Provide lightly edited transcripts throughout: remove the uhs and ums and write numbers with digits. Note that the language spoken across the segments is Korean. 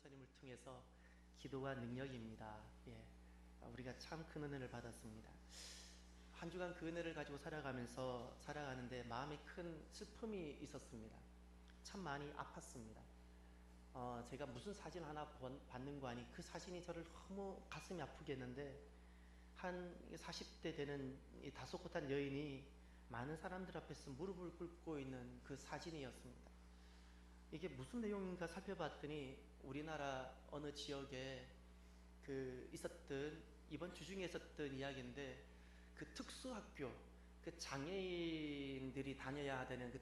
목사님을 통해서 기도와 능력입니다. 예, 우리가 참 큰 은혜를 받았습니다. 한 주간 그 은혜를 가지고 살아가는데 마음에 큰 슬픔이 있었습니다. 참 많이 아팠습니다. 제가 무슨 사진 하나 받는 거 아니 그 사진이 저를 너무 가슴이 아프게 했는데, 한 40대 되는 이 다소곳한 여인이 많은 사람들 앞에서 무릎을 꿇고 있는 그 사진이었습니다. 이게 무슨 내용인가 살펴봤더니 우리나라 어느 지역에 이번 주중에 있었던 이야기인데, 그 특수학교, 그 장애인들이 다녀야 되는 그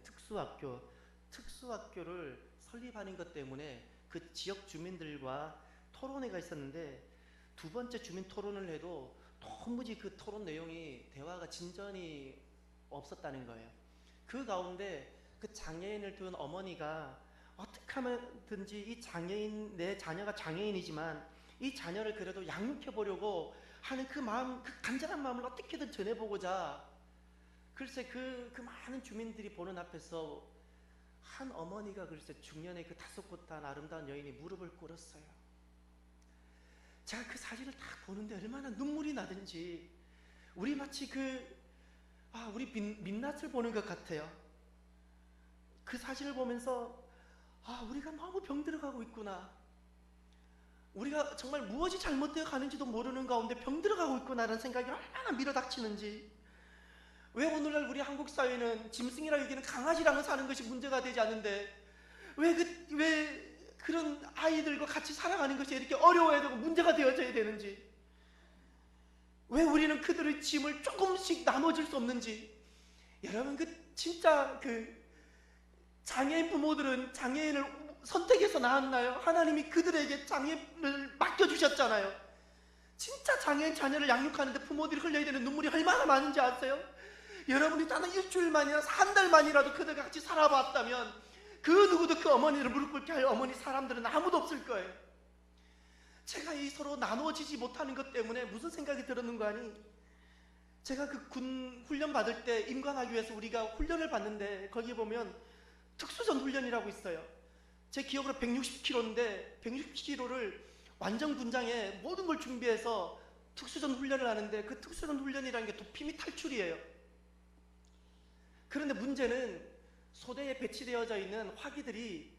특수학교를 설립하는 것 때문에 그 지역 주민들과 토론회가 있었는데, 두 번째 주민 토론을 해도 도무지 그 토론 내용이 대화가 진전이 없었다는 거예요. 그 가운데 그 장애인을 둔 어머니가 어떻게 하면든지 내 자녀가 장애인이지만 이 자녀를 그래도 양육해 보려고 하는 그 마음, 그 간절한 마음을 어떻게든 전해보고자, 글쎄 그 많은 주민들이 보는 앞에서 한 어머니가 글쎄 중년의 그 다소곳한 아름다운 여인이 무릎을 꿇었어요. 제가 그 사진을 딱 보는데 얼마나 눈물이 나든지, 우리 마치 우리 민낯을 보는 것 같아요. 그 사진을 보면서 우리가 너무 병들어가고 있구나, 우리가 정말 무엇이 잘못되어 가는지도 모르는 가운데 병들어가고 있구나라는 생각이 얼마나 밀어닥치는지. 왜 오늘날 우리 한국 사회는 짐승이라 여기는 강아지랑은 사는 것이 문제가 되지 않는데, 왜 그런 아이들과 같이 살아가는 것이 이렇게 어려워야 되고 문제가 되어져야 되는지, 왜 우리는 그들의 짐을 조금씩 나눠줄 수 없는지. 여러분, 진짜 장애인 부모들은 장애인을 선택해서 낳았나요? 하나님이 그들에게 장애인을 맡겨주셨잖아요. 진짜 장애인 자녀를 양육하는데 부모들이 흘려야 되는 눈물이 얼마나 많은지 아세요? 여러분이 단 일주일만이나 한 달만이라도 그들과 같이 살아봤다면 그 누구도 그 어머니를 무릎 꿇게 할 어머니 사람들은 아무도 없을 거예요. 제가 이 서로 나누어지지 못하는 것 때문에 무슨 생각이 들었는가 하니, 제가 그 군 훈련 받을 때 임관하기 위해서 우리가 훈련을 받는데, 거기 보면 특수전 훈련이라고 있어요. 제 기억으로 160km인데 160km를 완전 군장에 모든 걸 준비해서 특수전 훈련을 하는데, 그 특수전 훈련이라는 게 도피 및 탈출이에요. 그런데 문제는 소대에 배치되어져 있는 화기들이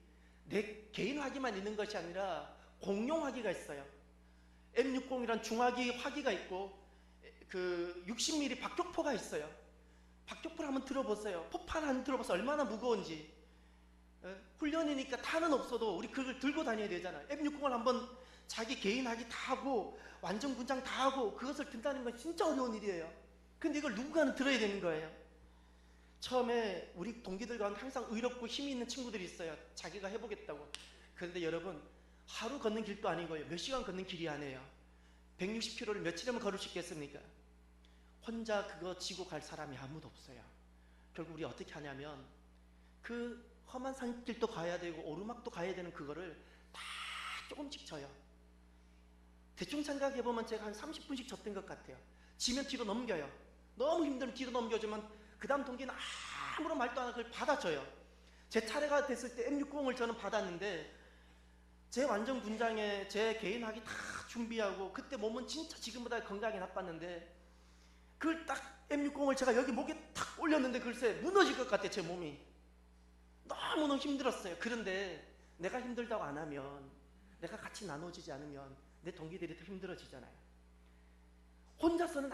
내 개인 화기만 있는 것이 아니라 공용 화기가 있어요. M60이란 중화기 화기가 있고, 60mm 박격포가 있어요. 박격포를 한번 들어보세요. 포판 한번 들어보세요. 얼마나 무거운지. 훈련이니까 탄은 없어도 우리 그걸 들고 다녀야 되잖아요. M60을 한번 자기 개인 화기 다 하고 완전 군장 다 하고 그것을 든다는 건 진짜 어려운 일이에요. 근데 이걸 누군가는 들어야 되는 거예요. 처음에 우리 동기들 가운데 항상 의롭고 힘이 있는 친구들이 있어요. 자기가 해보겠다고. 그런데 여러분, 하루 걷는 길도 아니고요, 몇 시간 걷는 길이 아니에요. 160km를 며칠이면 걸을 수 있겠습니까? 혼자 그거 지고 갈 사람이 아무도 없어요. 결국 우리 어떻게 하냐면, 그 험한 산길도 가야 되고 오르막도 가야 되는 그거를 다 조금씩 져요. 대충 생각해보면 제가 한 30분씩 졌던 것 같아요. 지면 뒤로 넘겨요. 너무 힘들면 뒤로 넘겨주면 그 다음 동기는 아무런 말도 안 하고 그걸 받아줘요. 제 차례가 됐을 때 M60을 저는 받았는데, 제 완전 군장에 제 개인 학위 다 준비하고, 그때 몸은 진짜 지금보다 건강이 나빴는데, 그걸 딱 M60을 제가 여기 목에 탁 올렸는데 글쎄 무너질 것 같아. 제 몸이 너무너무 힘들었어요. 그런데 내가 힘들다고 안 하면, 내가 같이 나눠지지 않으면 내 동기들이 더 힘들어지잖아요. 혼자서는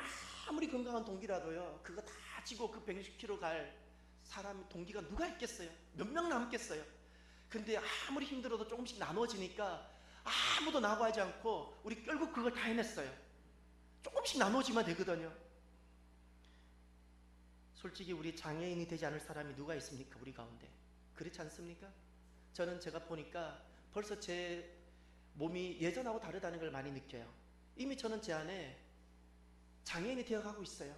아무리 건강한 동기라도요, 그거 다 지고 그 160km 갈 사람 동기가 누가 있겠어요? 몇 명 남겠어요? 근데 아무리 힘들어도 조금씩 나눠지니까 아무도 나고하지 않고 우리 결국 그걸 다 해냈어요. 조금씩 나눠지면 되거든요. 솔직히 우리 장애인이 되지 않을 사람이 누가 있습니까? 우리 가운데. 그렇지 않습니까? 제가 보니까 벌써 제 몸이 예전하고 다르다는 걸 많이 느껴요. 이미 저는 제 안에 장애인이 되어가고 있어요.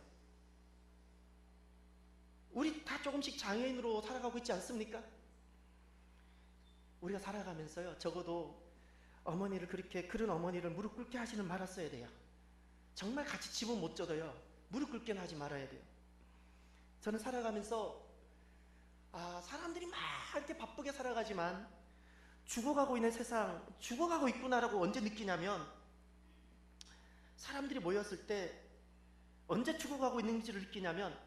우리 다 조금씩 장애인으로 살아가고 있지 않습니까? 우리가 살아가면서요, 적어도 그런 어머니를 무릎 꿇게 하지는 말았어야 돼요. 정말 같이 집은 못 져도요, 무릎 꿇게는 하지 말아야 돼요. 저는 살아가면서 사람들이 막 이렇게 바쁘게 살아가지만 죽어가고 있는 세상, 죽어가고 있구나라고 언제 느끼냐면 사람들이 모였을 때 언제 죽어가고 있는지를 느끼냐면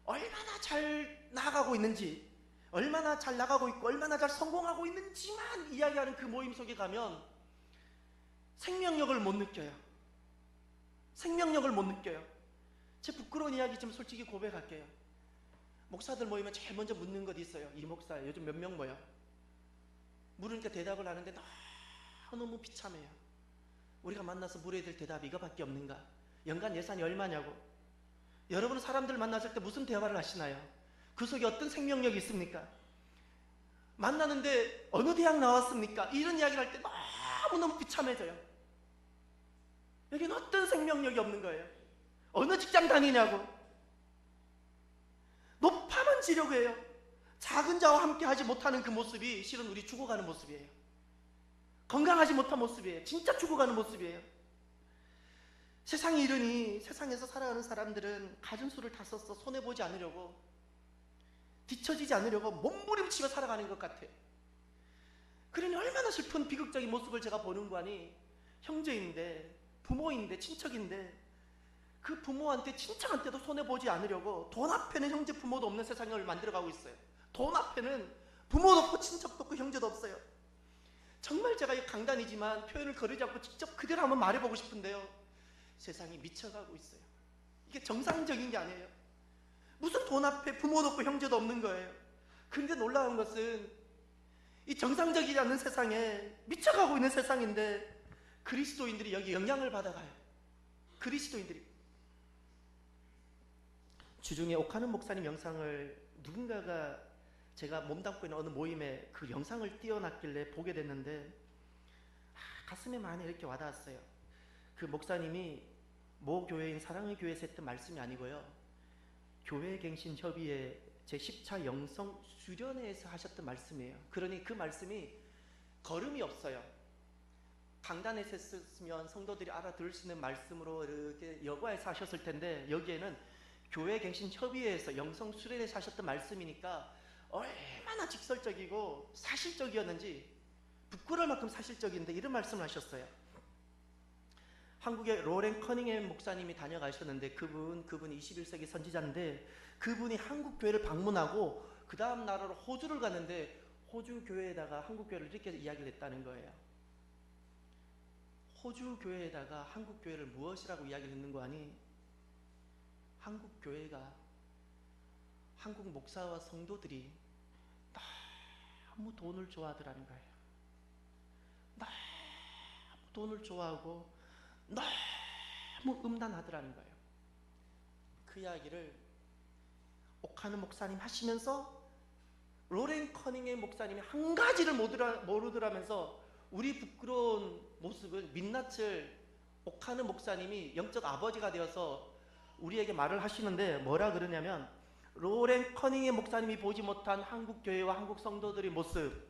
얼마나 잘 나가고 있는지, 얼마나 잘 나가고 있고 얼마나 잘 성공하고 있는지만 이야기하는 그 모임 속에 가면 생명력을 못 느껴요. 생명력을 못 느껴요. 제 부끄러운 이야기 좀 솔직히 고백할게요. 목사들 모이면 제일 먼저 묻는 것 있어요. 이 목사 요즘 몇 명 모여? 물으니까 대답을 하는데 너무 비참해요. 우리가 만나서 물어야 될 대답이 이거밖에 없는가? 연간 예산이 얼마냐고? 여러분은 사람들 만났을 때 무슨 대화를 하시나요? 그 속에 어떤 생명력이 있습니까? 만나는데 어느 대학 나왔습니까? 이런 이야기를 할 때 너무너무 비참해져요. 여기는 어떤 생명력이 없는 거예요. 어느 직장 다니냐고. 높아만 지려고 해요. 작은 자와 함께 하지 못하는 그 모습이 실은 우리 죽어가는 모습이에요. 건강하지 못한 모습이에요. 진짜 죽어가는 모습이에요. 세상이 이러니 세상에서 살아가는 사람들은 가진 수를 다 써서 손해보지 않으려고, 뒤처지지 않으려고 몸부림치며 살아가는 것 같아요. 그러니 얼마나 슬픈 비극적인 모습을 제가 보는 거 아니, 형제인데 부모인데 친척인데 그 부모한테 친척한테도 손해보지 않으려고 돈 앞에는 형제 부모도 없는 세상을 만들어가고 있어요. 돈 앞에는 부모도 없고 친척도 없고 형제도 없어요. 정말 제가 이 강단이지만 표현을 거르지 않고 직접 그대로 한번 말해보고 싶은데요, 세상이 미쳐가고 있어요. 이게 정상적인 게 아니에요. 무슨 돈 앞에 부모도 없고 형제도 없는 거예요. 근데 놀라운 것은 이 정상적이지 않은 세상에 미쳐가고 있는 세상인데 그리스도인들이 여기 영향을 받아가요. 그리스도인들이. 주중에 옥하는 목사님 영상을 누군가가 제가 몸담고 있는 어느 모임에 그 영상을 띄워놨길래 보게 됐는데 가슴에 많이 이렇게 와닿았어요. 그 목사님이 모 교회인 사랑의 교회에서 했던 말씀이 아니고요, 교회갱신협의회 제10차 영성 수련회에서 하셨던 말씀이에요. 그러니 그 말씀이 걸음이 없어요. 강단에서 했으면 성도들이 알아들을 수 있는 말씀으로 이렇게 여과해서 하셨을 텐데 여기에는 교회갱신협의회에서 영성 수련회에서 하셨던 말씀이니까 얼마나 직설적이고 사실적이었는지, 부끄러울 만큼 사실적인데 이런 말씀을 하셨어요. 한국의 로렌 커닝햄 목사님이 다녀가셨는데 그분이 21세기 선지자인데 그분이 한국 교회를 방문하고 그 다음 나라로 호주를 갔는데 호주 교회에다가 한국 교회를 이렇게 이야기를 했다는 거예요. 호주 교회에다가 한국 교회를 무엇이라고 이야기를 했는 거 아니? 한국 교회가, 한국 목사와 성도들이 너무 돈을 좋아하더라는 거예요. 너무 돈을 좋아하고 너무 음란하더라는 거예요. 그 이야기를 옥하는 목사님 하시면서 로렌 커닝의 목사님이 한 가지를 모르더라면서 우리 부끄러운 모습을, 민낯을 옥하는 목사님이 영적 아버지가 되어서 우리에게 말을 하시는데 뭐라 그러냐면, 로렌 커닝의 목사님이 보지 못한 한국 교회와 한국 성도들의 모습,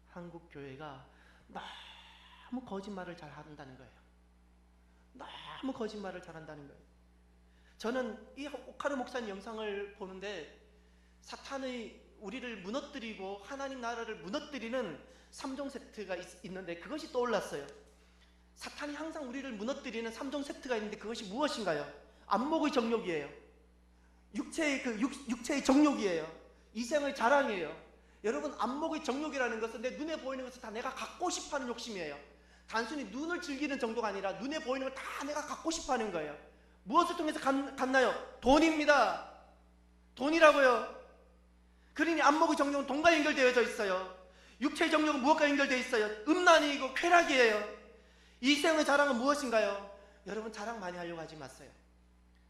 한국 교회가 너무 거짓말을 잘 한다는 거예요. 너무 거짓말을 잘 한다는 거예요. 저는 이 옥하르 목사님 영상을 보는데 사탄의 우리를 무너뜨리고 하나님 나라를 무너뜨리는 3종 세트가 있는데 그것이 떠올랐어요. 사탄이 항상 우리를 무너뜨리는 3종 세트가 있는데 그것이 무엇인가요? 안목의 정욕이에요. 육체의 정욕이에요. 이생의 자랑이에요. 여러분, 안목의 정욕이라는 것은 내 눈에 보이는 것을 다 내가 갖고 싶어하는 욕심이에요. 단순히 눈을 즐기는 정도가 아니라 눈에 보이는 걸 다 내가 갖고 싶어하는 거예요. 무엇을 통해서 갖나요? 돈입니다. 돈이라고요. 그러니 안목의 정욕은 돈과 연결되어져 있어요. 육체의 정욕은 무엇과 연결되어 있어요? 음란이고 쾌락이에요. 이생의 자랑은 무엇인가요? 여러분, 자랑 많이 하려고 하지 마세요.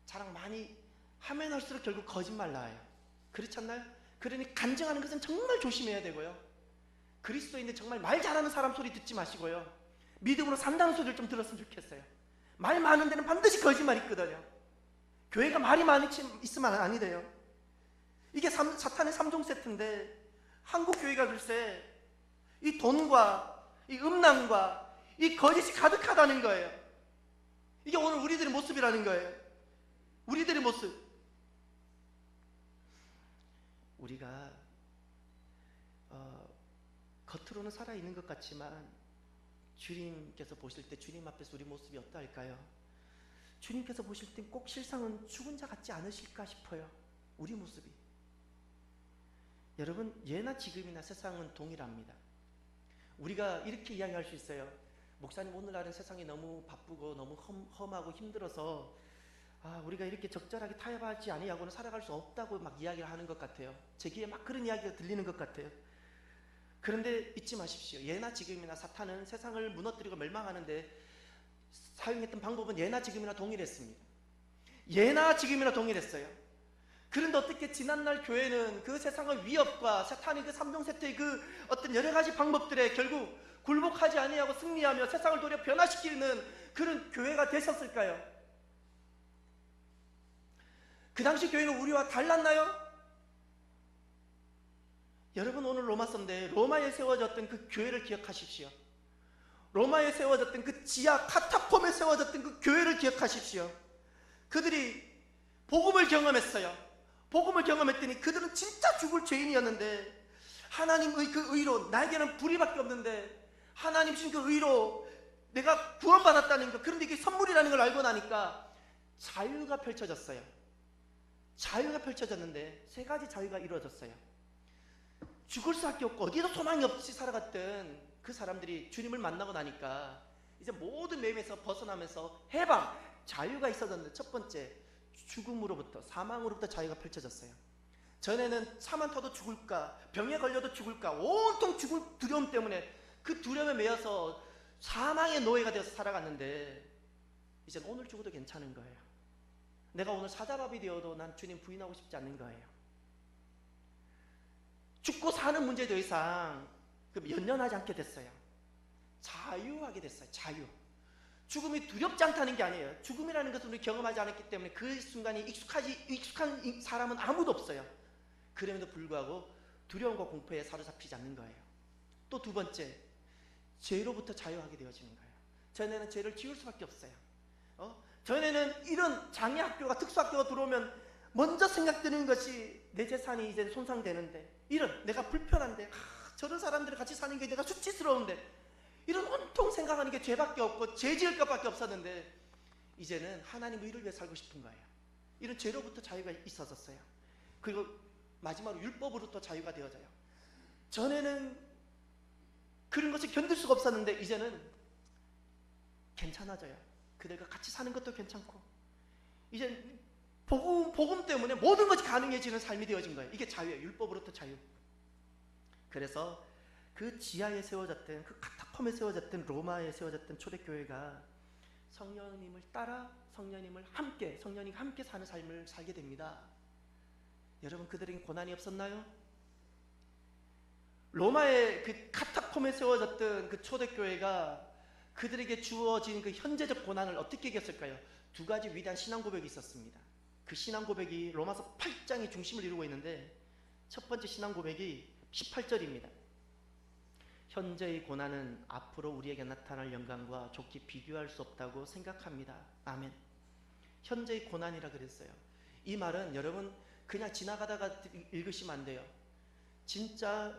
자랑 많이 하면 할수록 결국 거짓말 나와요. 그렇지 않나요? 그러니 간증하는 것은 정말 조심해야 되고요. 그리스도인들 정말 말 잘하는 사람 소리 듣지 마시고요. 믿음으로 산다는 소리를 좀 들었으면 좋겠어요. 말 많은 데는 반드시 거짓말 있거든요. 교회가 말이 많이 있으면 아니래요. 이게 사탄의 3종 세트인데 한국 교회가 글쎄 이 돈과 이 음란과 이 거짓이 가득하다는 거예요. 이게 오늘 우리들의 모습이라는 거예요. 우리들의 모습. 우리가 겉으로는 살아있는 것 같지만 주님께서 보실 때 주님 앞에서 우리 모습이 어떠할까요? 주님께서 보실 때 꼭 실상은 죽은 자 같지 않으실까 싶어요. 우리 모습이. 여러분, 예나 지금이나 세상은 동일합니다. 우리가 이렇게 이야기할 수 있어요. 목사님, 오늘날은 세상이 너무 바쁘고 너무 험하고 힘들어서 우리가 이렇게 적절하게 타협하지 아니하고는 살아갈 수 없다고 막 이야기를 하는 것 같아요. 제 귀에 막 그런 이야기가 들리는 것 같아요. 그런데 잊지 마십시오. 예나 지금이나 사탄은 세상을 무너뜨리고 멸망하는데 사용했던 방법은 예나 지금이나 동일했습니다. 예나 지금이나 동일했어요. 그런데 어떻게 지난날 교회는 그 세상의 위협과 사탄의 그 삼종세트의 그 어떤 여러 가지 방법들에 결국 굴복하지 아니하고 승리하며 세상을 도리어 변화시키는 그런 교회가 되셨을까요? 그 당시 교회는 우리와 달랐나요? 여러분, 오늘 로마서인데 로마에 세워졌던 그 교회를 기억하십시오. 로마에 세워졌던 그 지하 카타콤에 세워졌던 그 교회를 기억하십시오. 그들이 복음을 경험했어요. 복음을 경험했더니 그들은 진짜 죽을 죄인이었는데 하나님의 그 의로, 나에게는 불의밖에 없는데 하나님 신 그 의로 내가 구원받았다는 것, 그런데 이게 선물이라는 걸 알고 나니까 자유가 펼쳐졌어요. 자유가 펼쳐졌는데 세 가지 자유가 이루어졌어요. 죽을 수밖에 없고 어디도 소망이 없이 살아갔던 그 사람들이 주님을 만나고 나니까 이제 모든 매임에서 벗어나면서 해방, 자유가 있어졌는데, 첫 번째, 죽음으로부터, 사망으로부터 자유가 펼쳐졌어요. 전에는 차만 타도 죽을까, 병에 걸려도 죽을까, 온통 죽을 두려움 때문에 그 두려움에 매여서 사망의 노예가 되어서 살아갔는데 이제 오늘 죽어도 괜찮은 거예요. 내가 오늘 사자밥이 되어도 난 주님 부인하고 싶지 않는 거예요. 죽고 사는 문제에 더 이상 연연하지 않게 됐어요. 자유하게 됐어요. 자유. 죽음이 두렵지 않다는 게 아니에요. 죽음이라는 것을 우리 경험하지 않았기 때문에 그 순간이 익숙한 사람은 아무도 없어요. 그럼에도 불구하고 두려움과 공포에 사로잡히지 않는 거예요. 또 두 번째, 죄로부터 자유하게 되어지는 거예요. 전에는 죄를 지을 수밖에 없어요. 전에는 이런 장애학교가, 특수학교가 들어오면 먼저 생각드는 것이 내 재산이 이제 손상되는데, 이런 내가 불편한데, 저런 사람들이 같이 사는 게 내가 수치스러운데, 이런 온통 생각하는 게 죄밖에 없고 죄 지을 것밖에 없었는데 이제는 하나님 의를 위해 살고 싶은 거예요. 이런 죄로부터 자유가 있어졌어요. 그리고 마지막으로 율법으로부터 자유가 되어져요. 전에는 그런 것을 견딜 수가 없었는데 이제는 괜찮아져요. 그들과 같이 사는 것도 괜찮고 이제 복음 때문에 모든 것이 가능해지는 삶이 되어진 거예요. 이게 자유예요. 율법으로부터 자유. 그래서 그 지하에 세워졌던, 그 카타콤에 세워졌던, 로마에 세워졌던 초대교회가 성령님을 따라 성령님과 함께 사는 삶을 살게 됩니다. 여러분, 그들에게 고난이 없었나요? 로마의 그 카타콤에 세워졌던 그 초대교회가 그들에게 주어진 그 현재적 고난을 어떻게 이겼을까요? 두 가지 위대한 신앙 고백이 있었습니다. 그 신앙 고백이 로마서 8장의 중심을 이루고 있는데, 첫 번째 신앙 고백이 18절입니다. 현재의 고난은 앞으로 우리에게 나타날 영광과 좋게 비교할 수 없다고 생각합니다. 아멘. 현재의 고난이라 그랬어요. 이 말은 여러분 그냥 지나가다가 읽으시면 안 돼요. 진짜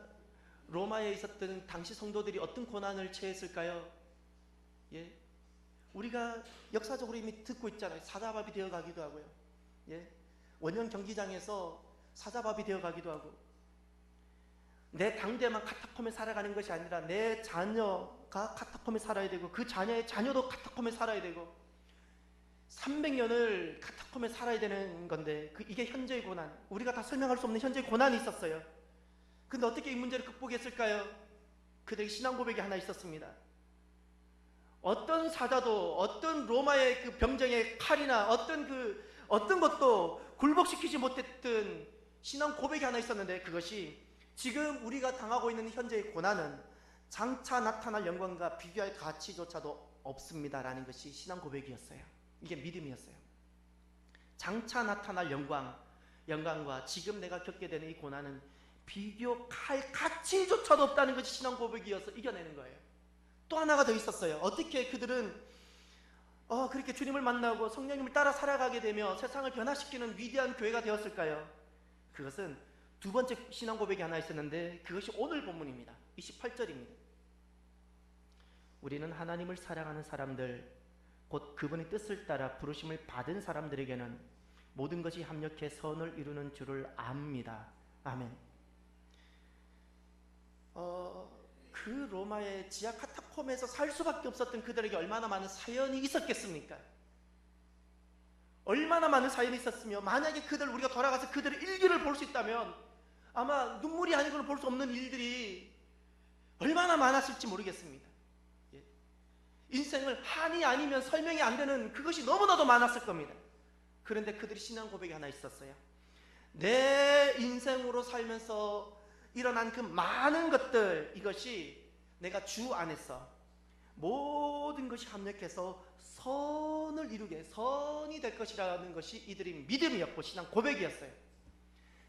로마에 있었던 당시 성도들이 어떤 고난을 처했을까요? 예, 우리가 역사적으로 이미 듣고 있잖아요. 사자밥이 되어가기도 하고요. 예, 원형 경기장에서 사자밥이 되어가기도 하고, 내 당대만 카타콤에 살아가는 것이 아니라 내 자녀가 카타콤에 살아야 되고 그 자녀의 자녀도 카타콤에 살아야 되고 300년을 카타콤에 살아야 되는 건데, 이게 현재의 고난, 우리가 다 설명할 수 없는 현재의 고난이 있었어요. 근데 어떻게 이 문제를 극복했을까요? 그들의 신앙 고백이 하나 있었습니다. 어떤 사자도, 어떤 로마의 그 병정의 칼이나 어떤 것도 굴복시키지 못했던 신앙 고백이 하나 있었는데, 그것이 지금 우리가 당하고 있는 현재의 고난은 장차 나타날 영광과 비교할 가치조차도 없습니다라는 것이 신앙 고백이었어요. 이게 믿음이었어요. 장차 나타날 영광과 지금 내가 겪게 되는 이 고난은 비교할 가치조차도 없다는 것이 신앙 고백이어서 이겨내는 거예요. 또 하나가 더 있었어요. 어떻게 그들은 그렇게 주님을 만나고 성령님을 따라 살아가게 되며 세상을 변화시키는 위대한 교회가 되었을까요? 그것은 두 번째 신앙 고백이 하나 있었는데 그것이 오늘 본문입니다. 28절입니다. 우리는 하나님을 사랑하는 사람들, 곧 그분의 뜻을 따라 부르심을 받은 사람들에게는 모든 것이 합력해 선을 이루는 줄을 압니다. 아멘. 그 로마의 지하 카타콤에서 살 수밖에 없었던 그들에게 얼마나 많은 사연이 있었겠습니까? 얼마나 많은 사연이 있었으며, 만약에 우리가 돌아가서 그들의 일기를 볼 수 있다면 아마 눈물이 아니고는 볼 수 없는 일들이 얼마나 많았을지 모르겠습니다. 예. 인생을 한이 아니면 설명이 안 되는 그것이 너무나도 많았을 겁니다. 그런데 그들이 신앙 고백이 하나 있었어요. 내 인생으로 살면서 일어난 그 많은 것들, 이것이 내가 주 안에서 모든 것이 합력해서 선을 이루게, 선이 될 것이라는 것이 이들의 믿음이었고 신앙 고백이었어요.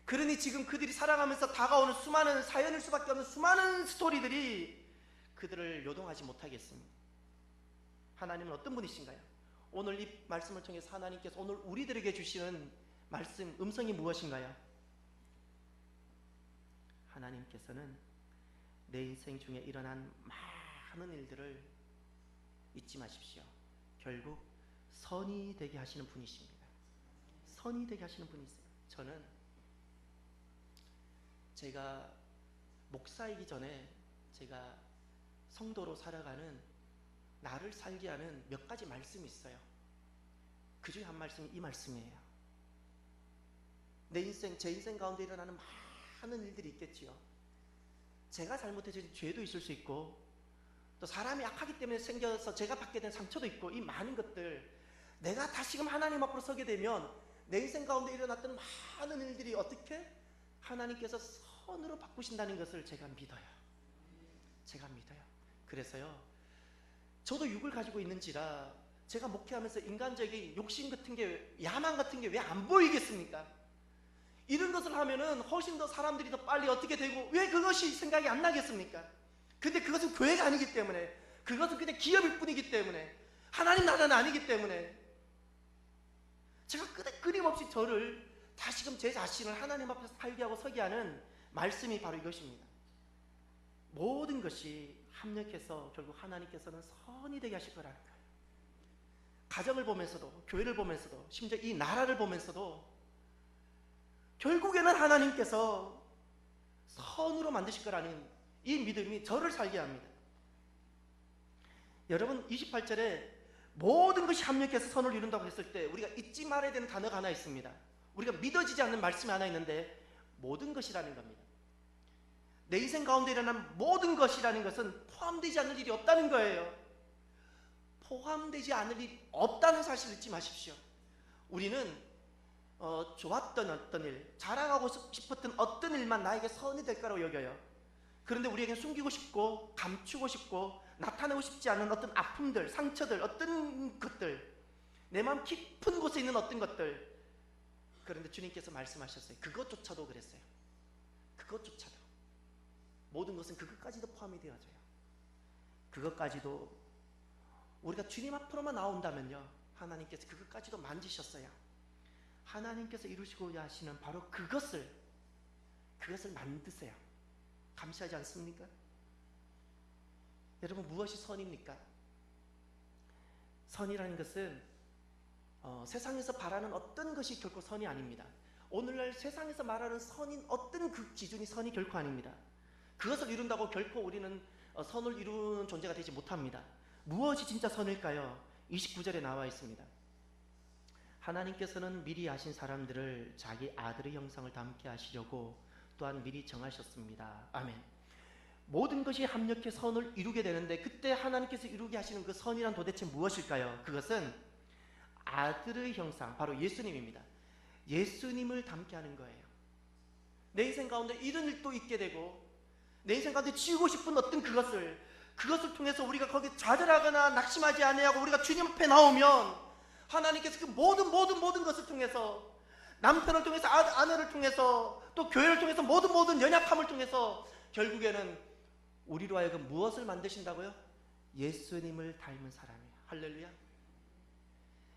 그러니 지금 그들이 살아가면서 다가오는 수많은 사연일 수밖에 없는 수많은 스토리들이 그들을 요동하지 못하게 했습니다. 하나님은 어떤 분이신가요? 오늘 이 말씀을 통해서 하나님께서 오늘 우리들에게 주시는 말씀, 음성이 무엇인가요? 하나님께서는 내 인생 중에 일어난 많은 일들을 잊지 마십시오. 결국 선이 되게 하시는 분이십니다. 선이 되게 하시는 분이세요. 저는 제가 목사이기 전에 제가 성도로 살아가는, 나를 살게 하는 몇 가지 말씀이 있어요. 그 중에 한 말씀이 이 말씀이에요. 제 인생 가운데 일어나는 많은 일들이 있겠지요. 제가 잘못해서 죄도 있을 수 있고, 또 사람이 악하기 때문에 생겨서 제가 받게 된 상처도 있고, 이 많은 것들, 내가 다시금 하나님 앞으로 서게 되면 내 인생 가운데 일어났던 많은 일들이 어떻게 하나님께서 선으로 바꾸신다는 것을 제가 믿어요. 제가 믿어요. 그래서요, 저도 육을 가지고 있는지라 제가 목회하면서 인간적인 욕심 같은 게, 야망 같은 게 왜 안 보이겠습니까? 이런 것을 하면은 훨씬 더 사람들이 더 빨리 어떻게 되고, 왜 그것이 생각이 안 나겠습니까? 근데 그것은 교회가 아니기 때문에, 그것은 그냥 기업일 뿐이기 때문에, 하나님 나라는 아니기 때문에 제가 끊임없이 저를 다시금 제 자신을 하나님 앞에서 살게 하고 서게 하는 말씀이 바로 이것입니다. 모든 것이 합력해서 결국 하나님께서는 선이 되게 하실 거라는 거예요. 가정을 보면서도, 교회를 보면서도, 심지어 이 나라를 보면서도 결국에는 하나님께서 선으로 만드실 거라는 이 믿음이 저를 살게 합니다. 여러분, 28절에 모든 것이 합력해서 선을 이룬다고 했을 때 우리가 잊지 말아야 되는 단어가 하나 있습니다. 우리가 믿어지지 않는 말씀이 하나 있는데, 모든 것이라는 겁니다. 내 인생 가운데 일어난 모든 것이라는 것은 포함되지 않을 일이 없다는 거예요. 포함되지 않을 일이 없다는 사실을 잊지 마십시오. 우리는 좋았던 어떤 일, 자랑하고 싶었던 어떤 일만 나에게 선이 될 거라고 여겨요. 그런데 우리에게 숨기고 싶고 감추고 싶고 나타내고 싶지 않은 어떤 아픔들, 상처들, 어떤 것들, 내 마음 깊은 곳에 있는 어떤 것들, 그런데 주님께서 말씀하셨어요. 그것조차도 그랬어요. 그것조차도, 모든 것은 그것까지도 포함이 되어져요. 그것까지도 우리가 주님 앞으로만 나온다면요, 하나님께서 그것까지도 만지셨어요. 하나님께서 이루시고자 하시는 바로 그것을 만드세요. 감사하지 않습니까? 여러분, 무엇이 선입니까? 선이라는 것은 세상에서 바라는 어떤 것이 결코 선이 아닙니다. 오늘날 세상에서 말하는 선인 어떤 그 기준이 선이 결코 아닙니다. 그것을 이룬다고 결코 우리는 선을 이루는 존재가 되지 못합니다. 무엇이 진짜 선일까요? 29절에 나와 있습니다. 하나님께서는 미리 아신 사람들을 자기 아들의 형상을 닮게 하시려고 또한 미리 정하셨습니다. 아멘. 모든 것이 합력해 선을 이루게 되는데, 그때 하나님께서 이루게 하시는 그 선이란 도대체 무엇일까요? 그것은 아들의 형상, 바로 예수님입니다. 예수님을 닮게 하는 거예요. 내 인생 가운데 이런 일도 있게 되고, 내 인생 가운데 지우고 싶은 어떤 그것을 통해서 우리가 거기에 좌절하거나 낙심하지 아니하고 우리가 주님 앞에 나오면 하나님께서 그 모든 것을 통해서, 남편을 통해서, 아내를 통해서, 또 교회를 통해서, 모든 연약함을 통해서 결국에는 우리로 하여금 무엇을 만드신다고요? 예수님을 닮은 사람이에요. 할렐루야.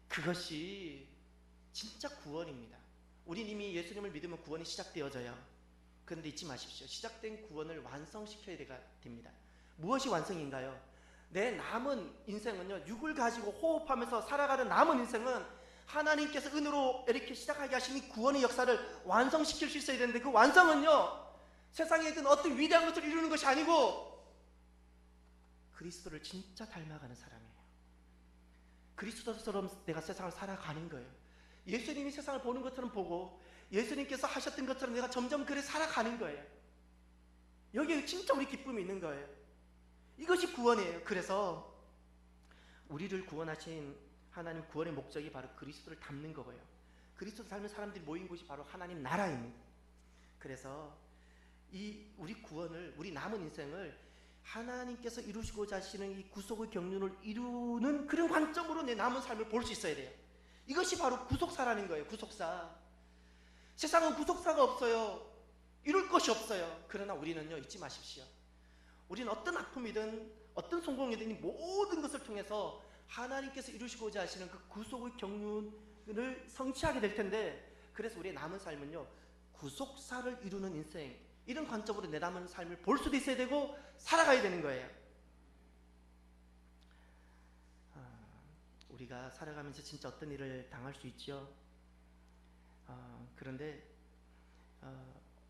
그것이 진짜 구원입니다. 우린 이미 예수님을 믿으면 구원이 시작되어져요. 그런데 잊지 마십시오. 시작된 구원을 완성시켜야 됩니다. 무엇이 완성인가요? 내 남은 인생은요, 육을 가지고 호흡하면서 살아가는 남은 인생은 하나님께서 은혜로 이렇게 시작하게 하신 이 구원의 역사를 완성시킬 수 있어야 되는데, 그 완성은요, 세상에 있던 어떤 위대한 것을 이루는 것이 아니고 그리스도를 진짜 닮아가는 사람이에요. 그리스도처럼 내가 세상을 살아가는 거예요. 예수님이 세상을 보는 것처럼 보고 예수님께서 하셨던 것처럼 내가 점점 그래 살아가는 거예요. 여기에 진짜 우리 기쁨이 있는 거예요. 이것이 구원이에요. 그래서 우리를 구원하신 하나님 구원의 목적이 바로 그리스도를 닮는 거고요. 그리스도를 닮은 사람들이 모인 곳이 바로 하나님 나라입니다. 그래서 우리 구원을, 우리 남은 인생을 하나님께서 이루시고자 하시는 이 구속의 경륜을 이루는 그런 관점으로 내 남은 삶을 볼 수 있어야 돼요. 이것이 바로 구속사라는 거예요. 구속사. 세상은 구속사가 없어요. 이룰 것이 없어요. 그러나 우리는요, 잊지 마십시오. 우리는 어떤 아픔이든 어떤 성공이든 이 모든 것을 통해서 하나님께서 이루시고자 하시는 그 구속의 경륜을 성취하게 될 텐데, 그래서 우리의 남은 삶은요, 구속사를 이루는 인생, 이런 관점으로 내 남은 삶을 볼 수도 있어야 되고 살아가야 되는 거예요. 우리가 살아가면서 진짜 어떤 일을 당할 수 있죠. 그런데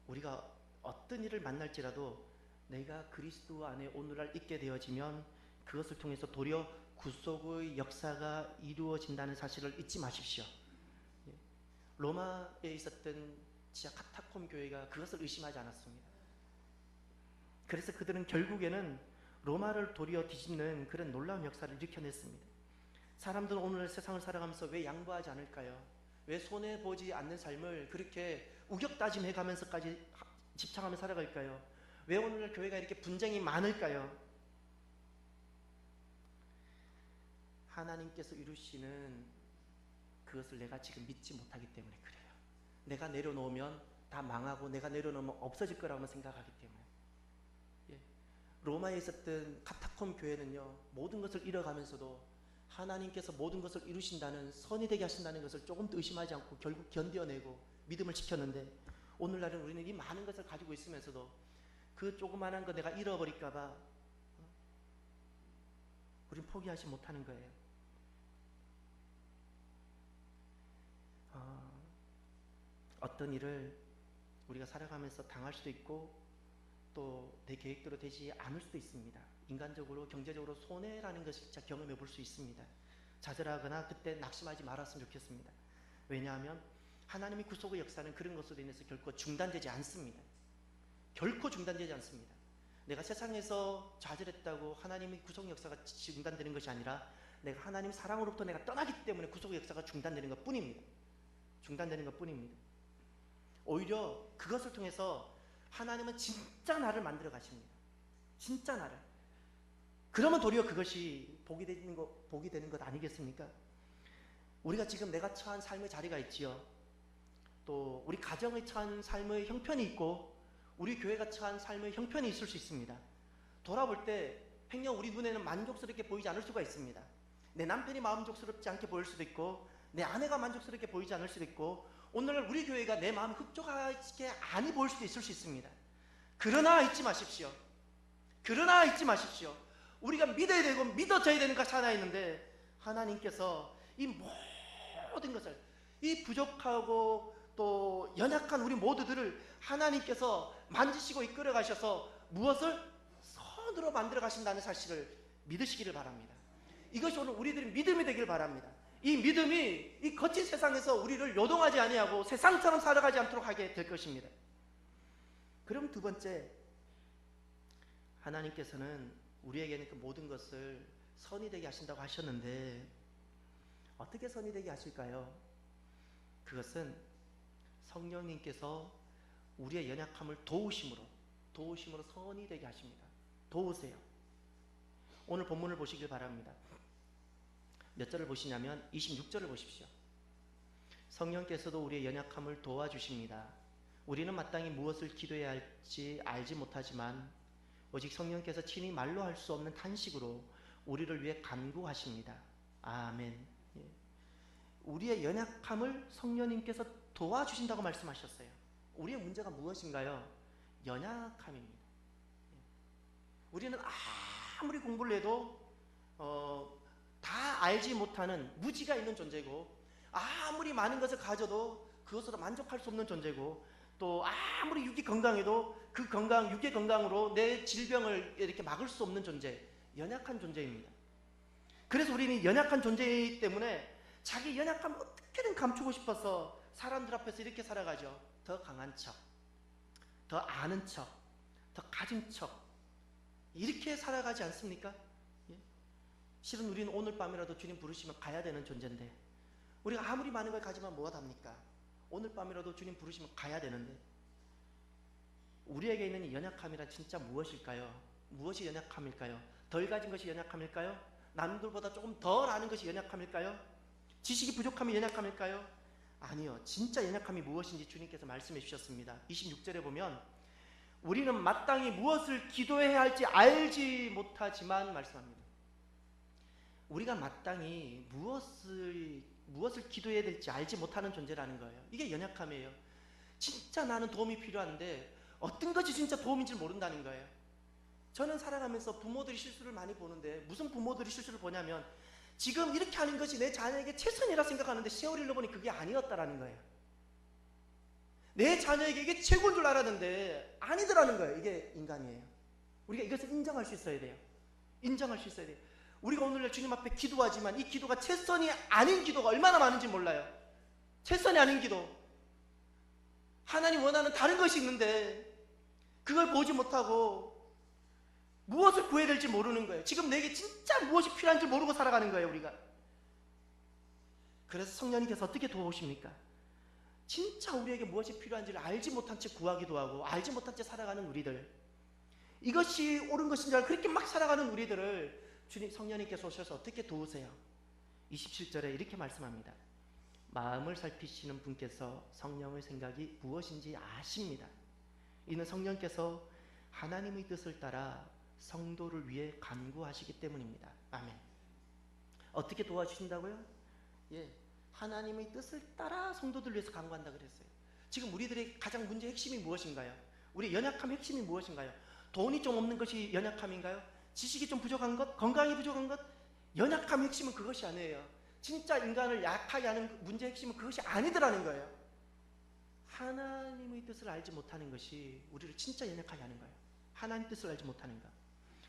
우리가 어떤 일을 만날지라도 내가 그리스도 안에 오늘날 있게 되어지면 그것을 통해서 도리어 구속의 역사가 이루어진다는 사실을 잊지 마십시오. 로마에 있었던 지하 카타콤 교회가 그것을 의심하지 않았습니다. 그래서 그들은 결국에는 로마를 도리어 뒤집는 그런 놀라운 역사를 일으켜냈습니다. 사람들은 오늘 세상을 살아가면서 왜 양보하지 않을까요? 왜 손해보지 않는 삶을 그렇게 우격다짐해가면서까지 집착하며 살아갈까요? 왜 오늘날 교회가 이렇게 분쟁이 많을까요? 하나님께서 이루시는 그것을 내가 지금 믿지 못하기 때문에 그래요. 내가 내려놓으면 다 망하고 내가 내려놓으면 없어질 거라고 생각하기 때문에. 로마에 있었던 카타콤 교회는요, 모든 것을 잃어가면서도 하나님께서 모든 것을 이루신다는, 선이 되게 하신다는 것을 조금 더 의심하지 않고 결국 견뎌내고 믿음을 지켰는데, 오늘날은 우리는 이 많은 것을 가지고 있으면서도 그 조그만한 거 내가 잃어버릴까봐 우리는 포기하지 못하는 거예요. 어떤 일을 우리가 살아가면서 당할 수도 있고 또 내 계획대로 되지 않을 수도 있습니다. 인간적으로, 경제적으로 손해라는 것을 진짜 경험해 볼 수 있습니다. 좌절하거나 그때 낙심하지 말았으면 좋겠습니다. 왜냐하면 하나님의 구속의 역사는 그런 것으로 인해서 결코 중단되지 않습니다. 결코 중단되지 않습니다. 내가 세상에서 좌절했다고 하나님의 구속 역사가 중단되는 것이 아니라 내가 하나님 사랑으로부터 내가 떠나기 때문에 구속의 역사가 중단되는 것 뿐입니다. 중단되는 것 뿐입니다. 오히려 그것을 통해서 하나님은 진짜 나를 만들어 가십니다. 진짜 나를. 그러면 도리어 그것이 복이 되는 것 아니겠습니까? 우리가 지금 내가 처한 삶의 자리가 있지요. 또 우리 가정에 처한 삶의 형편이 있고 우리 교회가 처한 삶의 형편이 있을 수 있습니다. 돌아볼 때 행여 우리 눈에는 만족스럽게 보이지 않을 수가 있습니다. 내 남편이 만족스럽지 않게 보일 수도 있고 내 아내가 만족스럽게 보이지 않을 수도 있고 오늘날 우리 교회가 내 마음을 흡족하게 아니 보일 수도 있을 수 있습니다. 그러나 잊지 마십시오. 그러나 잊지 마십시오. 우리가 믿어야 되고 믿어져야 되는 것이 하나 있는데 하나님께서 이 모든 것을 이 부족하고 또 연약한 우리 모두들을 하나님께서 만지시고 이끌어 가셔서 무엇을 선으로 만들어 가신다는 사실을 믿으시기를 바랍니다. 이것이 오늘 우리들의 믿음이 되길 바랍니다. 이 믿음이 이 거친 세상에서 우리를 요동하지 아니하고 세상처럼 살아가지 않도록 하게 될 것입니다. 그럼 두 번째, 하나님께서는 우리에게는 그 모든 것을 선이 되게 하신다고 하셨는데 어떻게 선이 되게 하실까요? 그것은 성령님께서 우리의 연약함을 도우심으로 선이 되게 하십니다. 도우세요. 오늘 본문을 보시길 바랍니다. 몇 절을 보시냐면 26절을 보십시오. 성령께서도 우리의 연약함을 도와주십니다. 우리는 마땅히 무엇을 기도해야 할지 알지 못하지만 오직 성령께서 친히 말로 할 수 없는 탄식으로 우리를 위해 간구하십니다. 아멘. 우리의 연약함을 성령님께서 도와주신다고 말씀하셨어요. 우리의 문제가 무엇인가요? 연약함입니다. 우리는 아무리 공부를 해도 다 알지 못하는 무지가 있는 존재고, 아무리 많은 것을 가져도 그것으로 만족할 수 없는 존재고, 또 아무리 육이 건강해도 그 건강, 육의 건강으로 내 질병을 이렇게 막을 수 없는 존재, 연약한 존재입니다. 그래서 우리는 연약한 존재이기 때문에 자기 연약함을 어떻게든 감추고 싶어서 사람들 앞에서 이렇게 살아가죠. 더 강한 척, 더 아는 척, 더 가진 척, 이렇게 살아가지 않습니까? 예? 실은 우리는 오늘 밤이라도 주님 부르시면 가야 되는 존재인데, 우리가 아무리 많은 걸 가지면 뭐가 답니까? 오늘 밤이라도 주님 부르시면 가야 되는데, 우리에게 있는 이 연약함이란 진짜 무엇일까요? 무엇이 연약함일까요? 덜 가진 것이 연약함일까요? 남들보다 조금 덜 아는 것이 연약함일까요? 지식이 부족함이 연약함일까요? 아니요. 진짜 연약함이 무엇인지 주님께서 말씀해 주셨습니다. 26절에 보면 우리는 마땅히 무엇을 기도해야 할지 알지 못하지만 말씀합니다. 우리가 마땅히 무엇을 기도해야 될지 알지 못하는 존재라는 거예요. 이게 연약함이에요. 진짜 나는 도움이 필요한데 어떤 것이 진짜 도움인지 모른다는 거예요. 저는 살아가면서 부모들이 실수를 많이 보는데, 무슨 부모들이 실수를 보냐면 지금 이렇게 하는 것이 내 자녀에게 최선이라 생각하는데 세월이 흘러보니 그게 아니었다라는 거예요. 내 자녀에게 이게 최고인 줄 알았는데 아니더라는 거예요. 이게 인간이에요. 우리가 이것을 인정할 수 있어야 돼요. 인정할 수 있어야 돼요. 우리가 오늘날 주님 앞에 기도하지만 이 기도가 최선이 아닌 기도가 얼마나 많은지 몰라요. 최선이 아닌 기도, 하나님 원하는 다른 것이 있는데 그걸 보지 못하고 무엇을 구해야 될지 모르는 거예요. 지금 내게 진짜 무엇이 필요한지 모르고 살아가는 거예요, 우리가. 그래서 성령님께서 어떻게 도우십니까? 진짜 우리에게 무엇이 필요한지를 알지 못한 채 구하기도 하고, 알지 못한 채 살아가는 우리들, 이것이 옳은 것인 줄 알고 그렇게 막 살아가는 우리들을 주님 성령님께서 오셔서 어떻게 도우세요? 27절에 이렇게 말씀합니다. 마음을 살피시는 분께서 성령의 생각이 무엇인지 아십니다. 이는 성령께서 하나님의 뜻을 따라 성도를 위해 간구하시기 때문입니다. 아멘. 어떻게 도와주신다고요? 예, 하나님의 뜻을 따라 성도들 위해서 간구한다 그랬어요. 지금 우리들의 가장 문제의 핵심이 무엇인가요? 우리 연약함의 핵심이 무엇인가요? 돈이 좀 없는 것이 연약함인가요? 지식이 좀 부족한 것? 건강이 부족한 것? 연약함의 핵심은 그것이 아니에요. 진짜 인간을 약하게 하는 문제의 핵심은 그것이 아니더라는 거예요. 하나님의 뜻을 알지 못하는 것이 우리를 진짜 연약하게 하는 거예요. 하나님 뜻을 알지 못하는 것.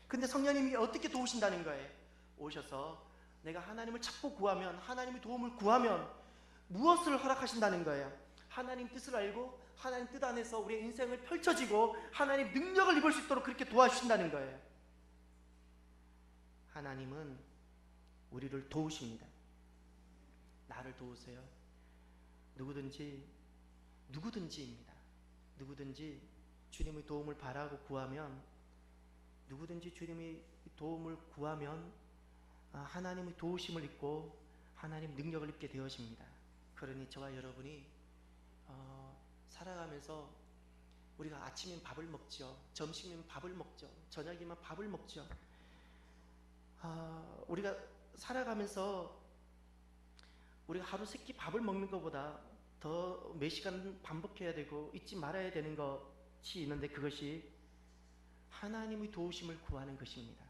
근데 성령님이 어떻게 도우신다는 거예요? 오셔서 내가 하나님을 찾고 구하면, 하나님의 도움을 구하면 무엇을 허락하신다는 거예요? 하나님 뜻을 알고 하나님 뜻 안에서 우리의 인생을 펼쳐지고 하나님 능력을 입을 수 있도록 그렇게 도와주신다는 거예요. 하나님은 우리를 도우십니다. 나를 도우세요. 누구든지입니다. 누구든지 주님의 도움을 바라고 구하면, 누구든지 주님의 도움을 구하면 하나님의 도우심을 입고 하나님 능력을 입게 되어집니다. 그러니 저와 여러분이 살아가면서 우리가 아침이면 밥을 먹죠, 점심이면 밥을 먹죠, 저녁이면 밥을 먹죠. 우리가 살아가면서 우리가 하루 세 끼 밥을 먹는 것보다 더 몇 시간 반복해야 되고 잊지 말아야 되는 것이 있는데, 그것이 하나님의 도우심을 구하는 것입니다.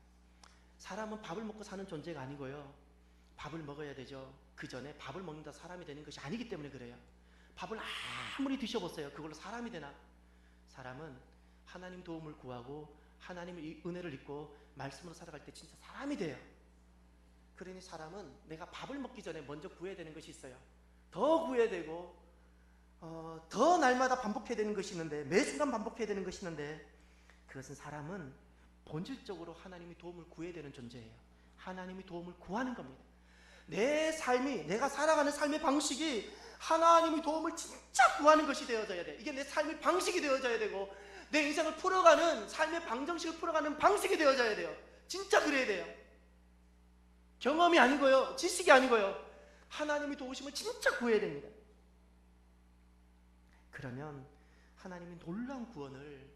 사람은 밥을 먹고 사는 존재가 아니고요, 밥을 먹어야 되죠. 그 전에 밥을 먹는다 사람이 되는 것이 아니기 때문에 그래요. 밥을 아무리 드셔보세요. 그걸로 사람이 되나? 사람은 하나님 도움을 구하고 하나님의 은혜를 입고 말씀으로 살아갈 때 진짜 사람이 돼요. 그러니 사람은 내가 밥을 먹기 전에 먼저 구해야 되는 것이 있어요. 더 구해야 되고 더 날마다 반복해야 되는 것이 있는데, 매 순간 반복해야 되는 것이 있는데, 그것은 사람은 본질적으로 하나님의 도움을 구해야 되는 존재예요. 하나님의 도움을 구하는 겁니다. 내 삶이, 내가 살아가는 삶의 방식이 하나님의 도움을 진짜 구하는 것이 되어져야 돼. 이게 내 삶의 방식이 되어져야 되고, 내 인생을 풀어가는, 삶의 방정식을 풀어가는 방식이 되어져야 돼요. 진짜 그래야 돼요. 경험이 아니고요, 지식이 아니고요, 하나님의 도우심을 진짜 구해야 됩니다. 그러면 하나님의 놀라운 구원을,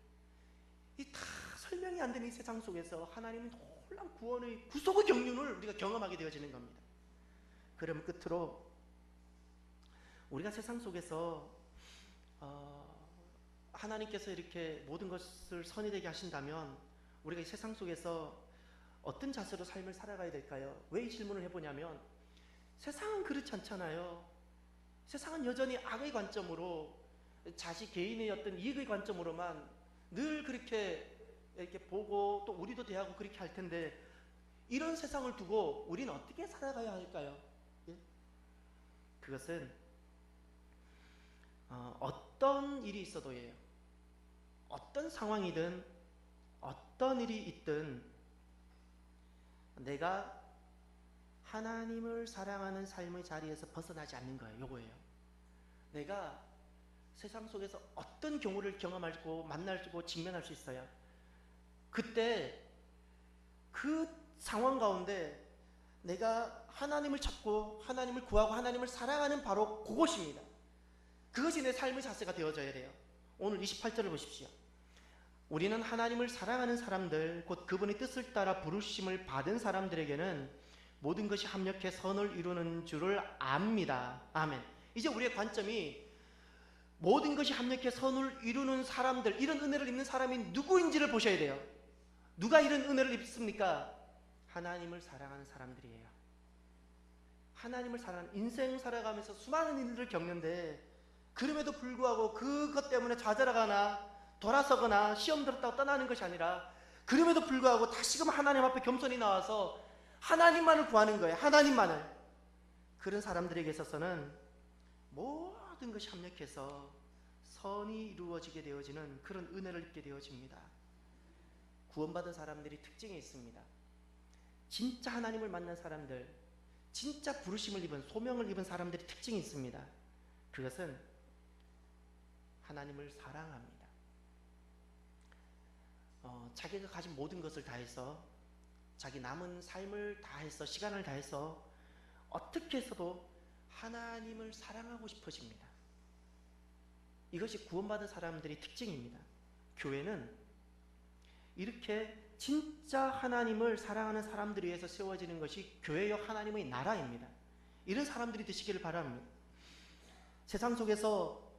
이 다 설명이 안 되는 이 세상 속에서 하나님의 놀라운 구원의 구속의 경륜을 우리가 경험하게 되어지는 겁니다. 그러면 끝으로 우리가 세상 속에서 하나님께서 이렇게 모든 것을 선이 되게 하신다면 우리가 이 세상 속에서 어떤 자세로 삶을 살아가야 될까요? 왜 이 질문을 해보냐면 세상은 그렇지 않잖아요. 세상은 여전히 악의 관점으로 자식 개인의 어떤 이익의 관점으로만 늘 그렇게 이렇게 보고 또 우리도 대하고 그렇게 할 텐데 이런 세상을 두고 우리는 어떻게 살아가야 할까요? 예? 그것은 어떤 일이 있어도예요. 어떤 상황이든 어떤 일이 있든 내가 하나님을 사랑하는 삶의 자리에서 벗어나지 않는 거예요. 요거예요. 내가 세상 속에서 어떤 경우를 경험하고 만나고 직면할 수 있어요. 그때 그 상황 가운데 내가 하나님을 찾고 하나님을 구하고 하나님을 사랑하는 바로 그것입니다. 그것이 내 삶의 자세가 되어져야 돼요. 오늘 28절을 보십시오. 우리는 하나님을 사랑하는 사람들, 곧 그분의 뜻을 따라 부르심을 받은 사람들에게는 모든 것이 합력해 선을 이루는 줄을 압니다. 아멘. 이제 우리의 관점이 모든 것이 합력해 선을 이루는 사람들, 이런 은혜를 입는 사람이 누구인지를 보셔야 돼요. 누가 이런 은혜를 입습니까? 하나님을 사랑하는 사람들이에요. 하나님을 사랑하는, 인생 살아가면서 수많은 일들을 겪는데 그럼에도 불구하고 그것 때문에 좌절하거나 돌아서거나 시험 들었다고 떠나는 것이 아니라 그럼에도 불구하고 다시금 하나님 앞에 겸손히 나와서 하나님만을 구하는 거예요. 하나님만을. 그런 사람들에게 있어서는 모든 것이 합력해서 선이 이루어지게 되어지는 그런 은혜를 입게 되어집니다. 구원받은 사람들이 특징이 있습니다. 진짜 하나님을 만난 사람들, 진짜 부르심을 입은, 소명을 입은 사람들이 특징이 있습니다. 그것은 하나님을 사랑합니다. 자기가 가진 모든 것을 다해서, 자기 남은 삶을 다해서, 시간을 다해서 어떻게 해서도 하나님을 사랑하고 싶어집니다. 이것이 구원받은 사람들의 특징입니다. 교회는 이렇게 진짜 하나님을 사랑하는 사람들을 위해서 세워지는 것이 교회요 하나님의 나라입니다. 이런 사람들이 되시기를 바랍니다. 세상 속에서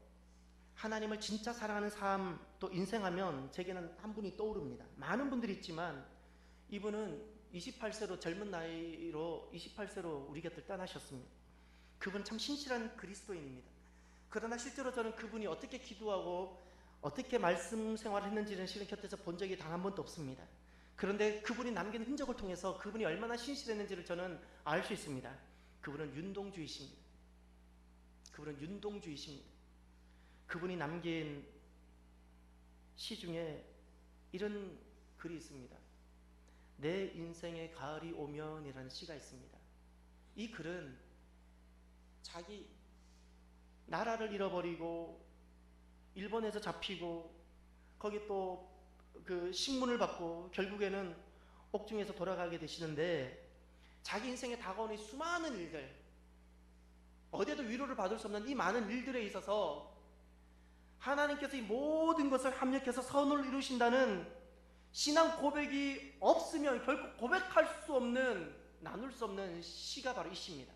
하나님을 진짜 사랑하는 삶, 또 인생하면 제게는 한 분이 떠오릅니다. 많은 분들이 있지만 이분은 28세로 젊은 나이로 28세로 우리 곁을 떠나셨습니다. 그분 참 신실한 그리스도인입니다. 그러나 실제로 저는 그분이 어떻게 기도하고 어떻게 말씀 생활을 했는지는 실은 곁에서 본 적이 단 한 번도 없습니다. 그런데 그분이 남긴 흔적을 통해서 그분이 얼마나 신실했는지를 저는 알 수 있습니다. 그분은 윤동주이십니다. 그분은 윤동주이십니다. 그분이 남긴 시 중에 이런 글이 있습니다. 내 인생의 가을이 오면이라는 시가 있습니다. 이 글은 자기 나라를 잃어버리고 일본에서 잡히고 거기 또 그 신문을 받고 결국에는 옥중에서 돌아가게 되시는데 자기 인생에 다가오는 수많은 일들, 어디에도 위로를 받을 수 없는 이 많은 일들에 있어서 하나님께서 이 모든 것을 합력해서 선을 이루신다는 신앙 고백이 없으면 결코 고백할 수 없는, 나눌 수 없는 시가 바로 이 시입니다.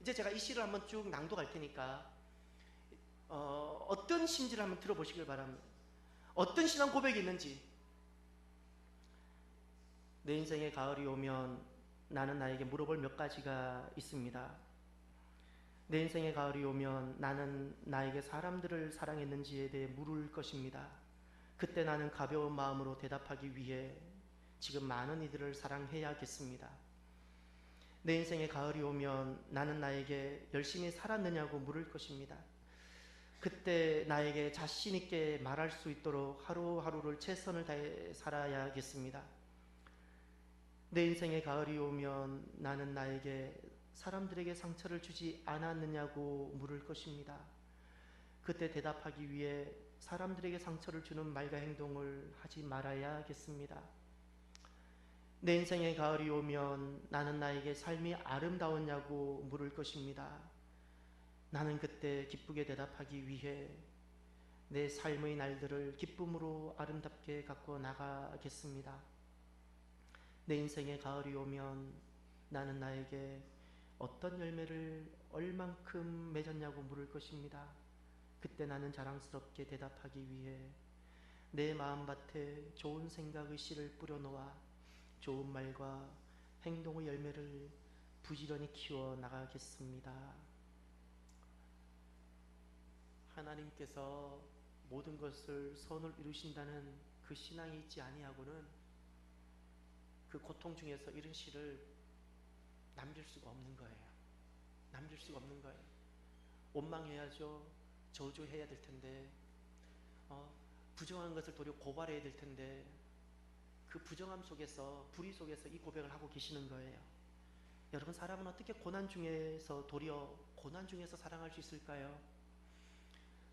이제 제가 이 시를 한번 쭉 낭독할 테니까 어떤 시인지를 한번 들어보시길 바랍니다. 어떤 신앙 고백이 있는지. 내 인생의 가을이 오면 나는 나에게 물어볼 몇 가지가 있습니다. 내 인생의 가을이 오면 나는 나에게 사람들을 사랑했는지에 대해 물을 것입니다. 그때 나는 가벼운 마음으로 대답하기 위해 지금 많은 이들을 사랑해야겠습니다. 내 인생의 가을이 오면 나는 나에게 열심히 살았느냐고 물을 것입니다. 그때 나에게 자신 있게 말할 수 있도록 하루하루를 최선을 다해 살아야겠습니다. 내 인생의 가을이 오면 나는 나에게 사람들에게 상처를 주지 않았느냐고 물을 것입니다. 그때 대답하기 위해 사람들에게 상처를 주는 말과 행동을 하지 말아야겠습니다. 내 인생의 가을이 오면 나는 나에게 삶이 아름다웠냐고 물을 것입니다. 나는 그때 기쁘게 대답하기 위해 내 삶의 날들을 기쁨으로 아름답게 갖고 나가겠습니다. 내 인생의 가을이 오면 나는 나에게 어떤 열매를 얼만큼 맺었냐고 물을 것입니다. 그때 나는 자랑스럽게 대답하기 위해 내 마음밭에 좋은 생각의 씨를 뿌려놓아 좋은 말과 행동의 열매를 부지런히 키워 나가겠습니다. 하나님께서 모든 것을 선을 이루신다는 그 신앙이 있지 아니하고는 그 고통 중에서 이런 시를 남길 수가 없는 거예요. 남길 수가 없는 거예요. 원망해야죠. 저주해야 될 텐데, 부정한 것을 도리어 고발해야 될 텐데, 그 부정함 속에서, 불의 속에서 이 고백을 하고 계시는 거예요. 여러분, 사람은 어떻게 고난 중에서 도리어 고난 중에서 사랑할 수 있을까요?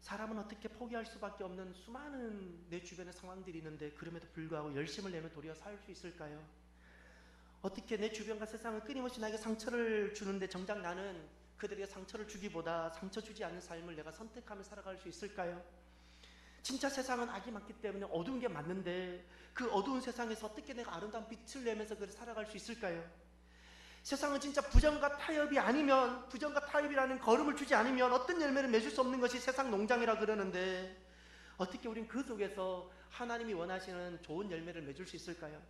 사람은 어떻게 포기할 수밖에 없는 수많은 내 주변의 상황들이 있는데 그럼에도 불구하고 열심을 내면 도리어 살 수 있을까요? 어떻게 내 주변과 세상은 끊임없이 나에게 상처를 주는데 정작 나는 그들에게 상처를 주기보다 상처 주지 않는 삶을 내가 선택하며 살아갈 수 있을까요? 진짜 세상은 악이 많기 때문에 어두운 게 맞는데 그 어두운 세상에서 어떻게 내가 아름다운 빛을 내면서 그를 살아갈 수 있을까요? 세상은 진짜 부정과 타협이 아니면, 부정과 타협이라는 걸음을 주지 않으면 어떤 열매를 맺을 수 없는 것이 세상 농장이라 그러는데 어떻게 우린 그 속에서 하나님이 원하시는 좋은 열매를 맺을 수 있을까요?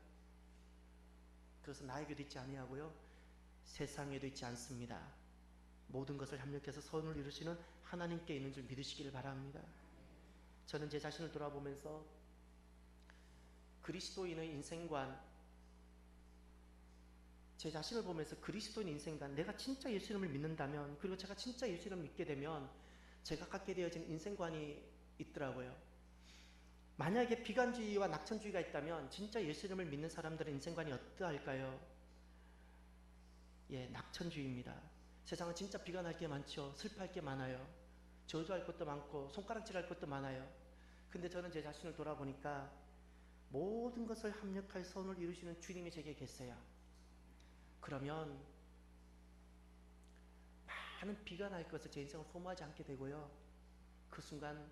그것은 나에게도 있지 아니하고요, 세상에도 있지 않습니다. 모든 것을 협력해서 선을 이루시는 하나님께 있는 줄 믿으시기를 바랍니다. 저는 제 자신을 돌아보면서 그리스도인의 인생관, 제 자신을 보면서 그리스도인 인생관, 내가 진짜 예수님을 믿는다면, 그리고 제가 진짜 예수님을 믿게 되면 제가 갖게 되어진 인생관이 있더라고요. 만약에 비관주의와 낙천주의가 있다면 진짜 예수님을 믿는 사람들의 인생관이 어떠할까요? 예, 낙천주의입니다. 세상은 진짜 비관할 게 많죠. 슬퍼할 게 많아요. 저주할 것도 많고 손가락질할 것도 많아요. 근데 저는 제 자신을 돌아보니까 모든 것을 합력할 선을 이루시는 주님이 제게 계세요. 그러면 많은 비관할 것을 제 인생을 소모하지 않게 되고요, 그 순간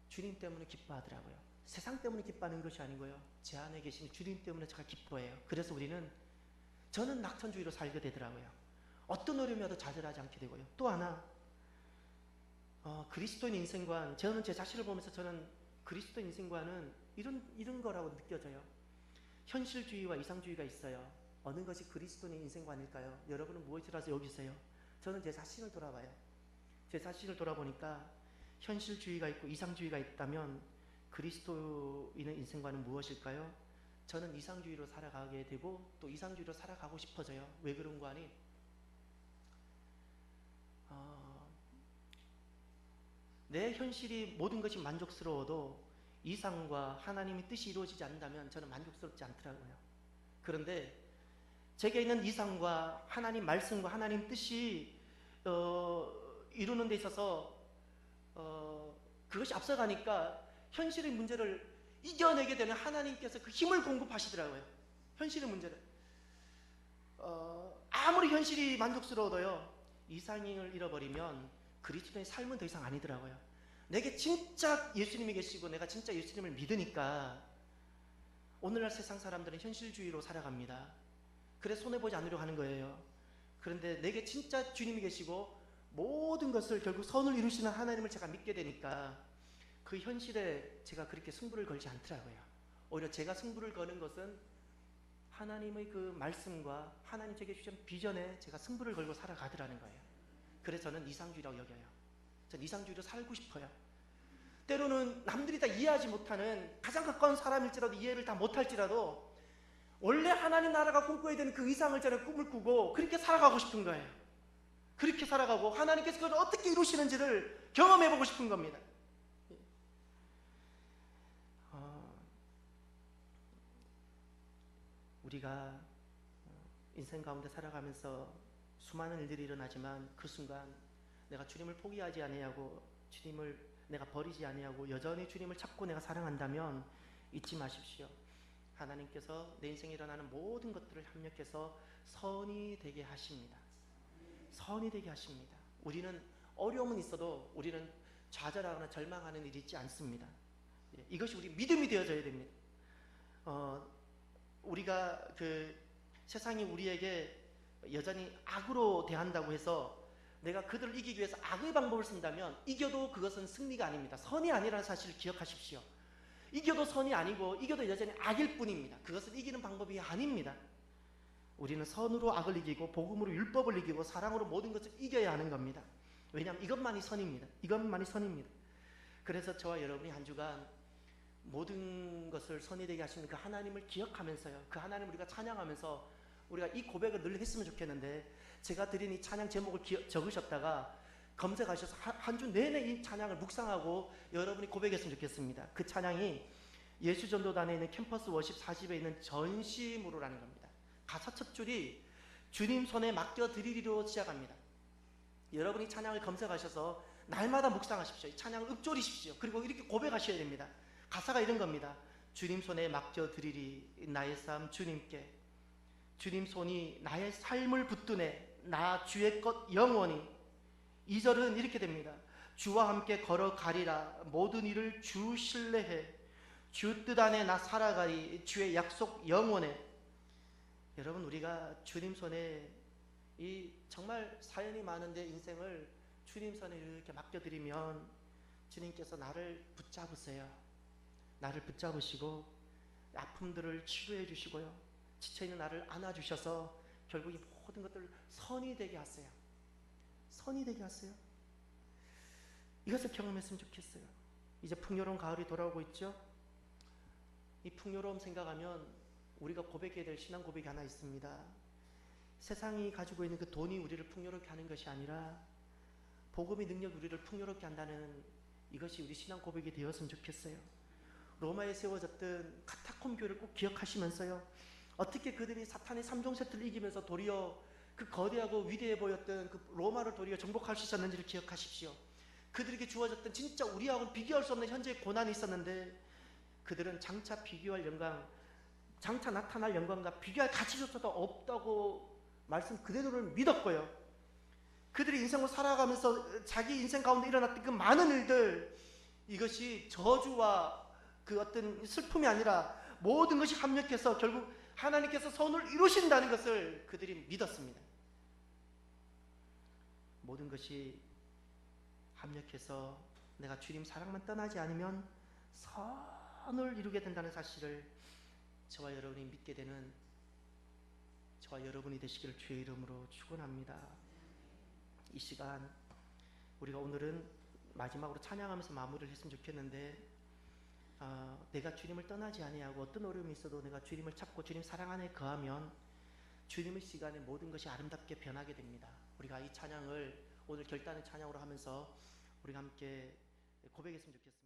주님 때문에 기뻐하더라고요. 세상 때문에 기뻐하는 것이 아니고요, 제 안에 계신 주님 때문에 제가 기뻐해요. 그래서 저는 낙천주의로 살게 되더라고요. 어떤 어려움이 와도 좌절하지 않게 되고요. 또 하나, 그리스도인 인생관, 저는 제 자신을 보면서 저는 그리스도인 인생관은 이런 거라고 느껴져요. 현실주의와 이상주의가 있어요. 어느 것이 그리스도인 인생관일까요? 여러분은 무엇이라서 여기세요? 저는 제 자신을 돌아봐요. 제 자신을 돌아보니까 현실주의가 있고 이상주의가 있다면 그리스도인의 인생관은 무엇일까요? 저는 이상주의로 살아가게 되고 또 이상주의로 살아가고 싶어져요. 왜 그런 거 아니? 내 현실이 모든 것이 만족스러워도 이상과 하나님의 뜻이 이루어지지 않는다면 저는 만족스럽지 않더라고요. 그런데 제게 있는 이상과 하나님 말씀과 하나님 뜻이 이루는 데 있어서 그것이 앞서가니까 현실의 문제를 이겨내게 되는 하나님께서 그 힘을 공급하시더라고요. 현실의 문제를 아무리 현실이 만족스러워도요, 이상을 잃어버리면 그리스도의 삶은 더 이상 아니더라고요. 내게 진짜 예수님이 계시고 내가 진짜 예수님을 믿으니까 오늘날 세상 사람들은 현실주의로 살아갑니다. 그래서 손해보지 않으려고 하는 거예요. 그런데 내게 진짜 주님이 계시고 모든 것을 결국 선을 이루시는 하나님을 제가 믿게 되니까 그 현실에 제가 그렇게 승부를 걸지 않더라고요. 오히려 제가 승부를 거는 것은 하나님의 그 말씀과 하나님 제게 주신 비전에 제가 승부를 걸고 살아가더라는 거예요. 그래서 저는 이상주의라고 여겨요. 저는 이상주의로 살고 싶어요. 때로는 남들이 다 이해하지 못하는 가장 가까운 사람일지라도 이해를 다 못할지라도 원래 하나님 나라가 꿈꿔야 되는 그 이상을 저는 꿈을 꾸고 그렇게 살아가고 싶은 거예요. 그렇게 살아가고 하나님께서 그걸 어떻게 이루시는지를 경험해보고 싶은 겁니다. 우리가 인생 가운데 살아가면서 수많은 일들이 일어나지만 그 순간 내가 주님을 포기하지 아니하고 주님을 내가 버리지 아니하고 여전히 주님을 찾고 내가 사랑한다면 잊지 마십시오. 하나님께서 내 인생에 일어나는 모든 것들을 협력해서 선이 되게 하십니다. 선이 되게 하십니다. 우리는 어려움은 있어도 우리는 좌절하거나 절망하는 일이 있지 않습니다. 이것이 우리 믿음이 되어져야 됩니다. 우리가 세상이 우리에게 여전히 악으로 대한다고 해서 내가 그들을 이기기 위해서 악의 방법을 쓴다면 이겨도 그것은 승리가 아닙니다. 선이 아니라는 사실을 기억하십시오. 이겨도 선이 아니고 이겨도 여전히 악일 뿐입니다. 그것은 이기는 방법이 아닙니다. 우리는 선으로 악을 이기고 복음으로 율법을 이기고 사랑으로 모든 것을 이겨야 하는 겁니다. 왜냐하면 이것만이 선입니다. 이것만이 선입니다. 그래서 저와 여러분이 한 주간 모든 것을 선이 되게 하시는 그 하나님을 기억하면서요, 그 하나님을 우리가 찬양하면서 우리가 이 고백을 늘 했으면 좋겠는데, 제가 드린 이 찬양 제목을 적으셨다가 검색하셔서 한 주 내내 이 찬양을 묵상하고 여러분이 고백했으면 좋겠습니다. 그 찬양이 예수전도단에 있는 캠퍼스 워십 40에 있는 전심으로라는 겁니다. 가사 첫 줄이 주님 손에 맡겨드리리로 시작합니다. 여러분이 찬양을 검색하셔서 날마다 묵상하십시오. 이 찬양을 읊조리십시오. 그리고 이렇게 고백하셔야 됩니다. 가사가 이런 겁니다. 주님 손에 맡겨드리리 나의 삶 주님께, 주님 손이 나의 삶을 붙드네 나 주의 것 영원히. 2절은 이렇게 됩니다. 주와 함께 걸어가리라 모든 일을 주 신뢰해 주 뜻 안에 나 살아가리 주의 약속 영원해. 여러분, 우리가 주님 손에 이 정말 사연이 많은데 인생을 주님 손에 이렇게 맡겨드리면 주님께서 나를 붙잡으세요. 나를 붙잡으시고 아픔들을 치료해 주시고요, 지쳐있는 나를 안아주셔서 결국 이 모든 것들을 선이 되게 하세요. 선이 되게 하세요. 이것을 경험했으면 좋겠어요. 이제 풍요로운 가을이 돌아오고 있죠. 이 풍요로움 생각하면 우리가 고백해야 될 신앙 고백이 하나 있습니다. 세상이 가지고 있는 그 돈이 우리를 풍요롭게 하는 것이 아니라 복음의 능력이 우리를 풍요롭게 한다는 이것이 우리 신앙 고백이 되었으면 좋겠어요. 로마에 세워졌던 카타콤 교회를 꼭 기억하시면서요, 어떻게 그들이 사탄의 3종 세트를 이기면서 도리어 그 거대하고 위대해 보였던 그 로마를 도리어 정복할 수 있었는지를 기억하십시오. 그들에게 주어졌던 진짜 우리하고는 비교할 수 없는 현재의 고난이 있었는데 그들은 장차 비교할 영광, 장차 나타날 영광과 비교할 가치조차도 없다고 말씀 그대로를 믿었고요, 그들이 인생을 살아가면서 자기 인생 가운데 일어났던 그 많은 일들, 이것이 저주와 그 어떤 슬픔이 아니라 모든 것이 합력해서 결국 하나님께서 선을 이루신다는 것을 그들이 믿었습니다. 모든 것이 합력해서 내가 주님 사랑만 떠나지 않으면 선을 이루게 된다는 사실을 저와 여러분이 믿게 되는 저와 여러분이 되시기를 주의 이름으로 축원합니다. 이 시간 우리가 오늘은 마지막으로 찬양하면서 마무리를 했으면 좋겠는데, 내가 주님을 떠나지 아니하고 어떤 어려움이 있어도 내가 주님을 찾고 주님 사랑 안에 거하면 주님의 시간에 모든 것이 아름답게 변하게 됩니다. 우리가 이 찬양을 오늘 결단의 찬양으로 하면서 우리가 함께 고백했으면 좋겠습니다.